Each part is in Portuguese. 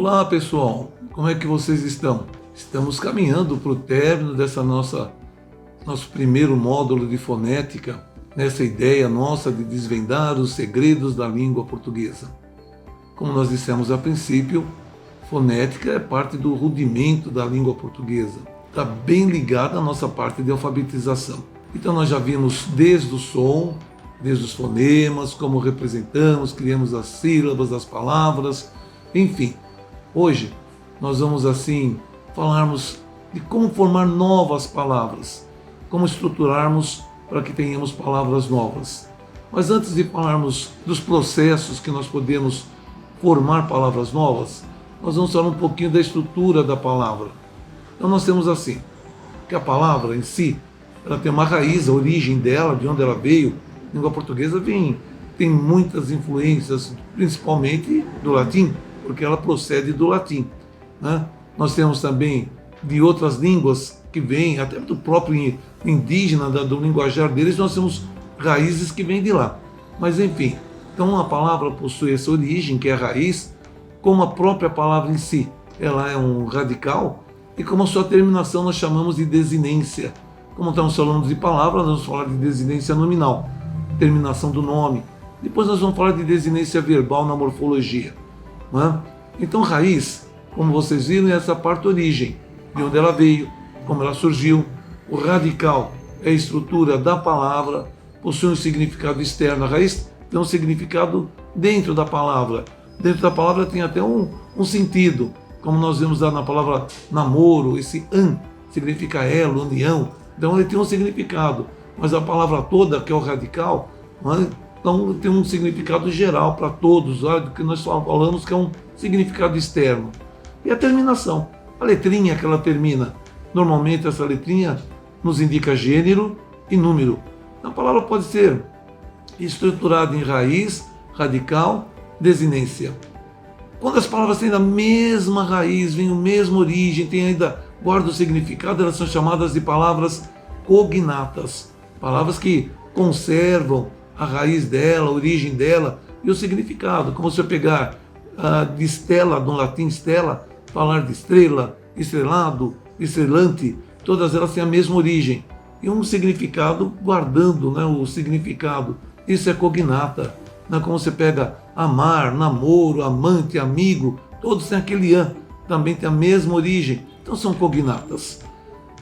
Olá pessoal, como é que vocês estão? Estamos caminhando para o término dessa nosso primeiro módulo de fonética, nessa ideia nossa de desvendar os segredos da língua portuguesa. Como nós dissemos a princípio, fonética é parte do rudimento da língua portuguesa, está bem ligada à nossa parte de alfabetização. Então nós já vimos desde o som, desde os fonemas, como representamos, criamos as sílabas, as palavras, enfim. Hoje nós vamos assim falarmos de como formar novas palavras, como estruturarmos para que tenhamos palavras novas. Mas antes de falarmos dos processos que nós podemos formar palavras novas, nós vamos falar um pouquinho da estrutura da palavra. Então nós temos assim, que a palavra em si, ela tem uma raiz, a origem dela, de onde ela veio. A língua portuguesa tem muitas influências, principalmente do latim, porque ela procede do latim, né? Nós temos também de outras línguas que vêm, até do próprio indígena, do linguajar deles, nós temos raízes que vêm de lá. Mas enfim, então a palavra possui essa origem, que é a raiz, como a própria palavra em si, ela é um radical, e como a sua terminação nós chamamos de desinência. Como estamos falando de palavra, nós vamos falar de desinência nominal, terminação do nome. Depois nós vamos falar de desinência verbal na morfologia. Né? Então raiz, como vocês viram, é essa parte origem, de onde ela veio, como ela surgiu. O radical é a estrutura da palavra, possui um significado externo. A raiz tem um significado dentro da palavra. Dentro da palavra tem até um sentido, como nós vemos lá na palavra namoro, esse an significa elo, união. Então ele tem um significado, mas a palavra toda, que é o radical, então tem um significado geral para todos, do que nós falamos que é um significado externo. E a terminação, a letrinha que ela termina, normalmente essa letrinha nos indica gênero e número. A palavra pode ser estruturada em raiz, radical, desinência. Quando as palavras têm a mesma raiz, vêm a mesma origem, guardam o significado, elas são chamadas de palavras cognatas. Palavras que conservam a raiz dela, a origem dela e o significado. Como se eu pegar de stella, no latim stella, falar de estrela, estrelado, estrelante, todas elas têm a mesma origem. E um significado guardando, o significado. Isso é cognata. Como você pega amar, namoro, amante, amigo, todos têm aquele an, também tem a mesma origem. Então são cognatas.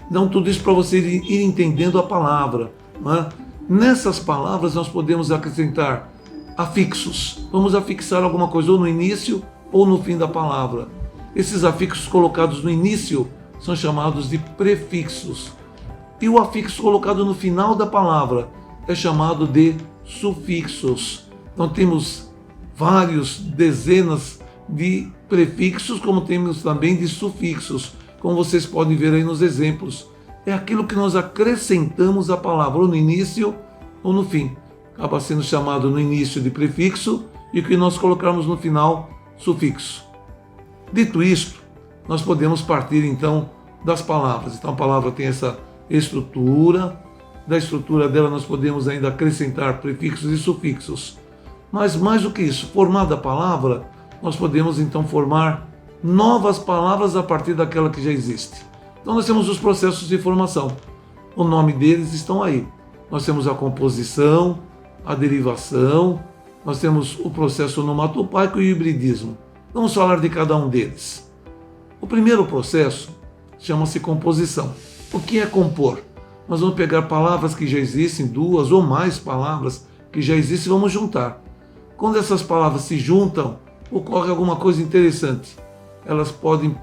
Então tudo isso para você ir entendendo a palavra. Nessas palavras nós podemos acrescentar afixos. Vamos afixar alguma coisa ou no início ou no fim da palavra. Esses afixos colocados no início são chamados de prefixos. E o afixo colocado no final da palavra é chamado de sufixos. Então temos vários dezenas de prefixos, como temos também de sufixos, como vocês podem ver aí nos exemplos. É aquilo que nós acrescentamos à palavra, ou no início ou no fim. Acaba sendo chamado no início de prefixo e o que nós colocarmos no final, sufixo. Dito isto, nós podemos partir então das palavras. Então a palavra tem essa estrutura, da estrutura dela nós podemos ainda acrescentar prefixos e sufixos. Mas mais do que isso, formada a palavra, nós podemos então formar novas palavras a partir daquela que já existe. Então nós temos os processos de formação. O nome deles estão aí. Nós temos a composição, a derivação, nós temos o processo onomatopaico e o hibridismo. Vamos falar de cada um deles. O primeiro processo chama-se composição. O que é compor? Nós vamos pegar palavras que já existem, duas ou mais palavras que já existem, e vamos juntar. Quando essas palavras se juntam, ocorre alguma coisa interessante. Elas podem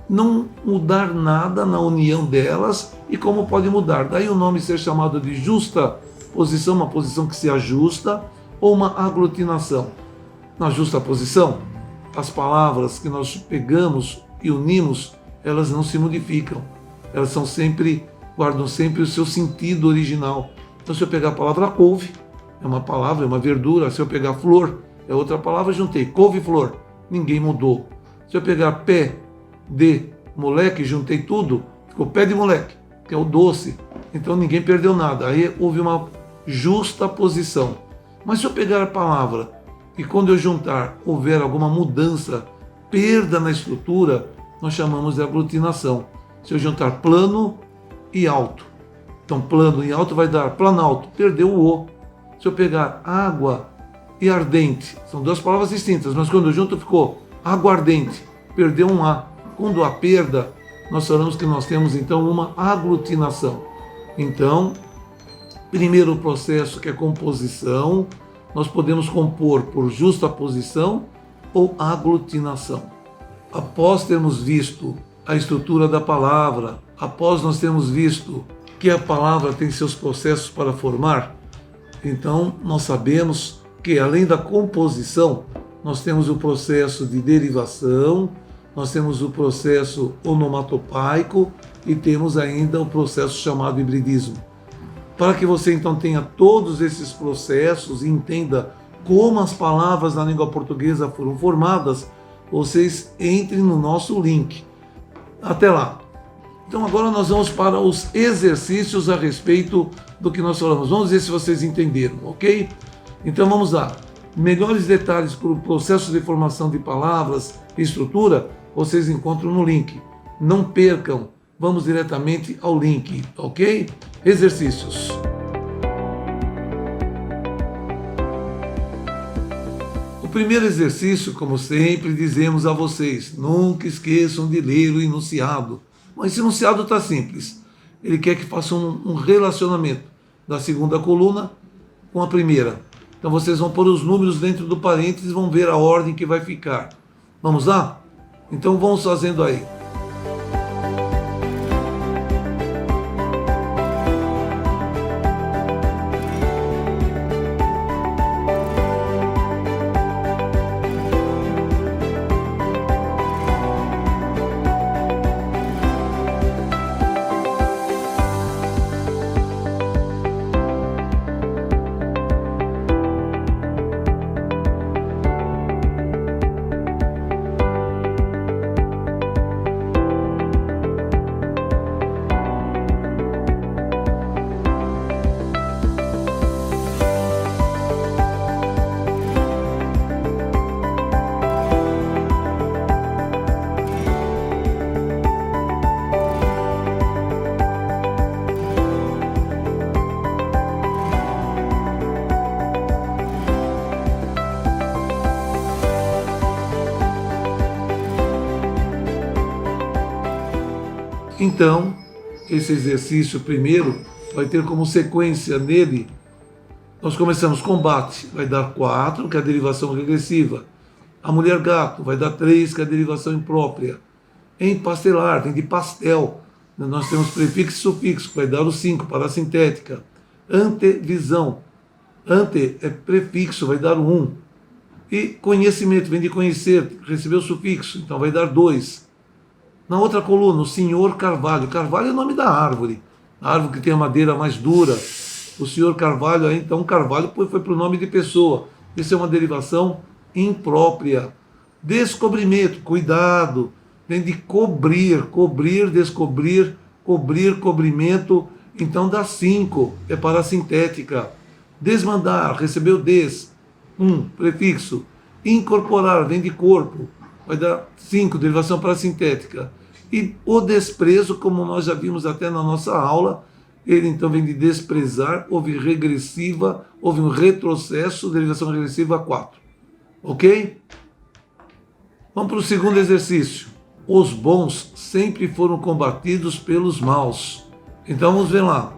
não mudar nada na união delas e como pode mudar. Daí o nome ser chamado de justa posição, uma posição que se ajusta, ou uma aglutinação. Na justa posição, as palavras que nós pegamos e unimos, elas não se modificam. Elas guardam sempre o seu sentido original. Então se eu pegar a palavra couve, é uma palavra, é uma verdura. Se eu pegar flor, é outra palavra, juntei couve-flor, ninguém mudou. Se eu pegar pé de moleque, juntei tudo, ficou pé de moleque, que é o doce. Então ninguém perdeu nada. Aí houve uma justa posição. Mas se eu pegar a palavra e quando eu juntar houver alguma mudança perda na estrutura, nós chamamos de aglutinação. Se eu juntar plano e alto, então plano e alto vai dar planalto, perdeu o O. Se eu pegar água e ardente, são duas palavras distintas, mas quando eu junto ficou aguardente, perdeu um A. Quando há perda, nós falamos que nós temos então uma aglutinação. Então, primeiro processo que é composição, nós podemos compor por justaposição ou aglutinação. Após termos visto a estrutura da palavra, após nós termos visto que a palavra tem seus processos para formar, então nós sabemos que além da composição, nós temos o processo de derivação, nós temos o processo onomatopaico e temos ainda o processo chamado hibridismo. Para que você então tenha todos esses processos e entenda como as palavras na língua portuguesa foram formadas, vocês entrem no nosso link. Até lá! Então agora nós vamos para os exercícios a respeito do que nós falamos. Vamos ver se vocês entenderam, ok? Então vamos lá. Melhores detalhes para o processo de formação de palavras e estrutura, vocês encontram no link. Não percam, vamos diretamente ao link, ok? Exercícios. O primeiro exercício, como sempre dizemos a vocês, nunca esqueçam de ler o enunciado. Mas esse enunciado está simples. Ele quer que façam um relacionamento da segunda coluna com a primeira. Então vocês vão pôr os números dentro do parênteses e vão ver a ordem que vai ficar. Vamos lá? Então vamos fazendo aí. Então, esse exercício primeiro vai ter como sequência nele, nós começamos combate, vai dar 4, que é a derivação regressiva. A mulher gato vai dar 3, que é a derivação imprópria. Empastelar, vem de pastel. Nós temos prefixo e sufixo, que vai dar o 5, para a sintética. Antevisão. Ante é prefixo, vai dar o 1. E conhecimento, vem de conhecer, recebeu o sufixo, então vai dar 2. Na outra coluna, o senhor Carvalho. Carvalho é o nome da árvore. A árvore que tem a madeira mais dura. O senhor Carvalho, aí, então Carvalho foi para o nome de pessoa. Isso é uma derivação imprópria. Descobrimento, cuidado. Vem de cobrir, cobrir, descobrir, cobrir, cobrimento. Então dá 5, é para a sintética. Desmandar, recebeu des, 1, prefixo. Incorporar, vem de corpo. Vai dar 5, derivação para a sintética. E o desprezo, como nós já vimos até na nossa aula, ele então vem de desprezar, houve regressiva, houve um retrocesso, derivação regressiva 4. Ok? Vamos para o segundo exercício. Os bons sempre foram combatidos pelos maus. Então vamos ver lá.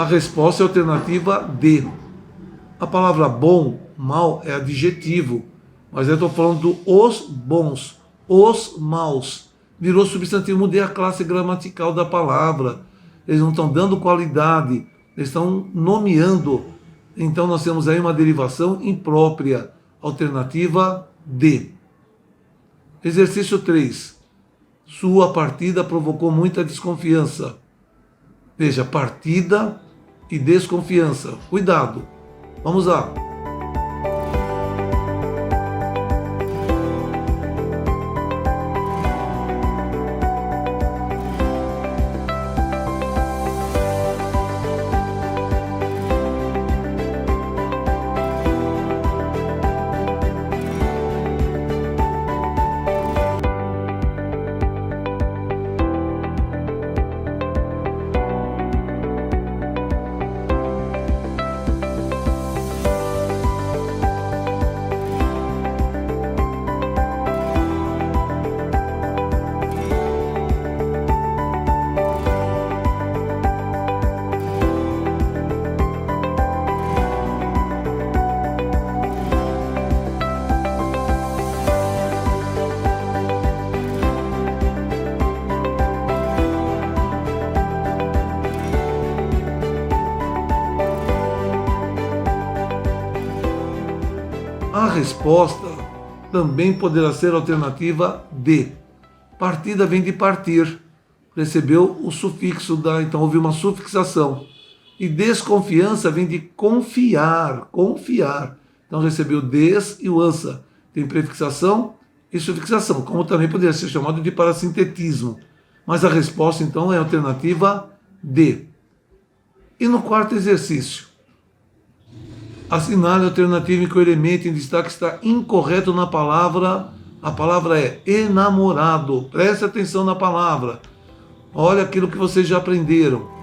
A resposta é a alternativa D. A palavra bom, mal, é adjetivo, mas eu estou falando do os bons, os maus. Virou substantivo, mudei a classe gramatical da palavra. Eles não estão dando qualidade, eles estão nomeando. Então nós temos aí uma derivação imprópria. Alternativa D. Exercício 3. Sua partida provocou muita desconfiança. Veja, partida e desconfiança. Cuidado. Vamos lá. A resposta também poderá ser a alternativa D. Partida vem de partir. Recebeu o sufixo da, então houve uma sufixação. E desconfiança vem de confiar, confiar. Então recebeu des e o ansa. Tem prefixação e sufixação, como também poderia ser chamado de parasintetismo. Mas a resposta então é a alternativa D. E no quarto exercício, assinale a alternativa em que o elemento em destaque está incorreto na palavra. A palavra é enamorado. Preste atenção na palavra. Olha aquilo que vocês já aprenderam.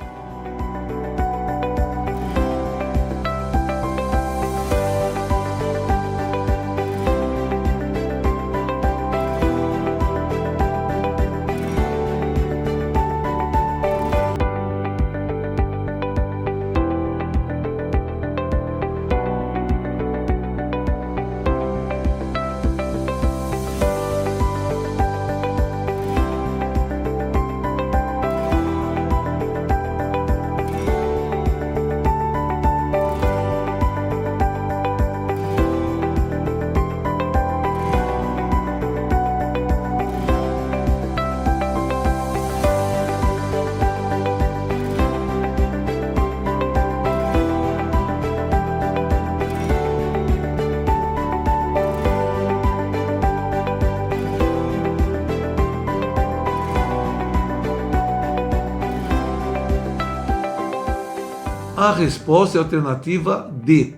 A resposta é a alternativa D.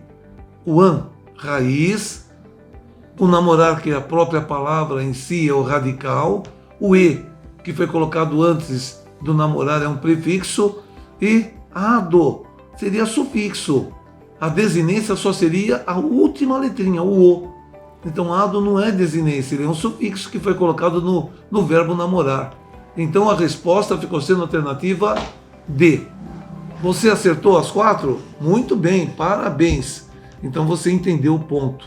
O an, raiz. O namorar, que é a própria palavra em si, é o radical. O e, que foi colocado antes do namorar, é um prefixo. E ado seria sufixo. A desinência só seria a última letrinha, o o. Então ado não é desinência, ele é um sufixo que foi colocado no verbo namorar. Então a resposta ficou sendo a alternativa D. Você acertou as 4? Muito bem, parabéns. Então você entendeu o ponto.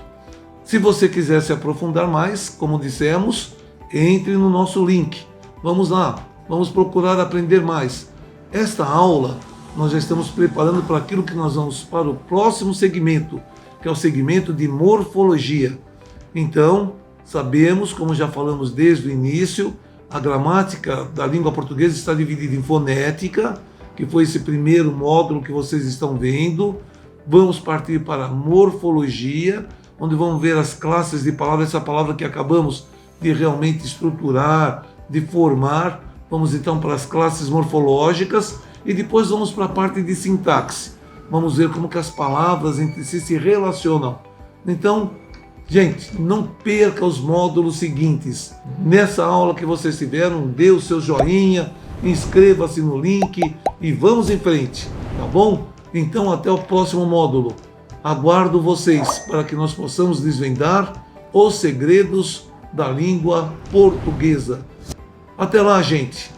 Se você quiser se aprofundar mais, como dissemos, entre no nosso link. Vamos lá, vamos procurar aprender mais. Esta aula nós já estamos preparando para aquilo que nós vamos para o próximo segmento, que é o segmento de morfologia. Então, sabemos, como já falamos desde o início, a gramática da língua portuguesa está dividida em fonética, que foi esse primeiro módulo que vocês estão vendo. Vamos partir para a morfologia, onde vamos ver as classes de palavras, essa palavra que acabamos de realmente estruturar, de formar. Vamos então para as classes morfológicas e depois vamos para a parte de sintaxe. Vamos ver como que as palavras entre si se relacionam. Então, gente, não perca os módulos seguintes. Nessa aula que vocês tiveram, dê o seu joinha, inscreva-se no link e vamos em frente, tá bom? Então até o próximo módulo. Aguardo vocês para que nós possamos desvendar os segredos da língua portuguesa. Até lá, gente!